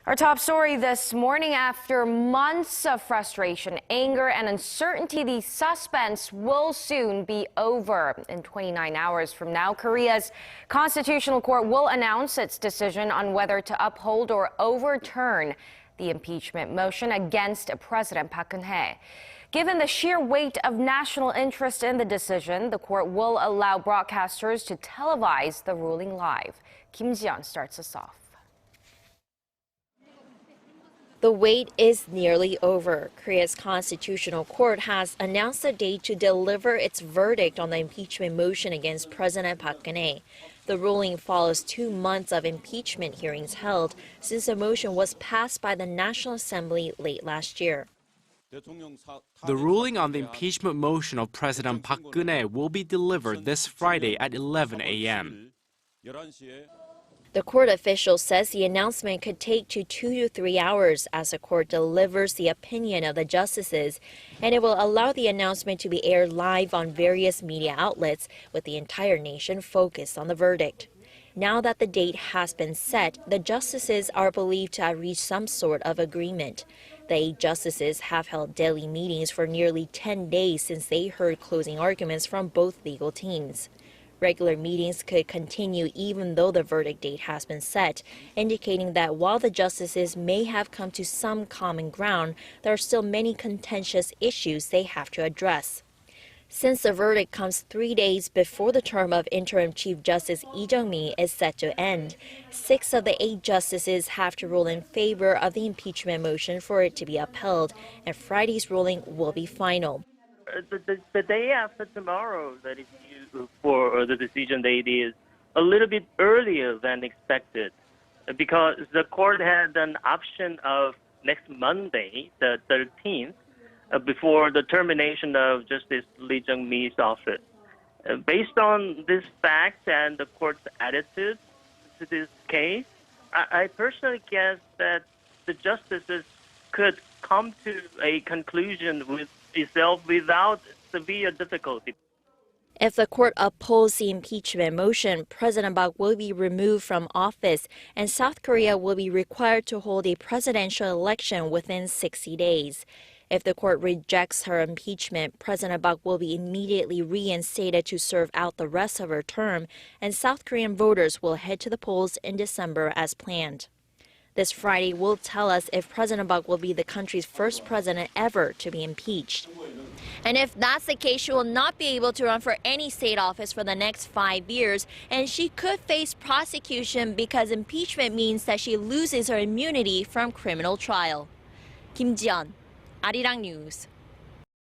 Our top story this morning: after months of frustration, anger, and uncertainty, the suspense will soon be over. In 29 hours from now, Korea's Constitutional Court will announce its decision on whether to uphold or overturn the impeachment motion against President Park Geun-hye. Given the sheer weight of national interest in the decision, the court will allow broadcasters to televise the ruling live. Ji-yeon starts us off. The wait is nearly over. Korea's Constitutional Court has announced a date to deliver its verdict on the impeachment motion against President Park Geun-hye. The ruling follows 2 months of impeachment hearings held since the motion was passed by the National Assembly late last year. The ruling on the impeachment motion of President Park Geun-hye will be delivered this Friday at 11 a.m. The court official says the announcement could take 2 to 3 hours as the court delivers the opinion of the justices, and it will allow the announcement to be aired live on various media outlets, with the entire nation focused on the verdict. Now that the date has been set, the justices are believed to have reached some sort of agreement. The 8 justices have held daily meetings for nearly 10 days since they heard closing arguments from both legal teams. Regular meetings could continue even though the verdict date has been set, indicating that while the justices may have come to some common ground, there are still many contentious issues they have to address. Since the verdict comes 3 days before the term of interim Chief Justice Ji-yeon is set to end, 6 of the 8 justices have to rule in favor of the impeachment motion for it to be upheld, and Friday's ruling will be final. The day after tomorrow, that is for the decision date, is a little bit earlier than expected, because the court had an option of next Monday, the 13th, before the termination of Justice Lee Jung-mi's office. Based on this fact and the court's attitude to this case, I personally guess that the justices could come to a conclusion with itself without severe difficulty. If the court upholds the impeachment motion, President Park will be removed from office, and South Korea will be required to hold a presidential election within 60 days. If the court rejects her impeachment, President Park will be immediately reinstated to serve out the rest of her term, and South Korean voters will head to the polls in December as planned. This Friday will tell us if President Park will be the country's first president ever to be impeached. And if that's the case, she will not be able to run for any state office for the next 5 years, and she could face prosecution because impeachment means that she loses her immunity from criminal trial. Ji-yeon, Arirang News.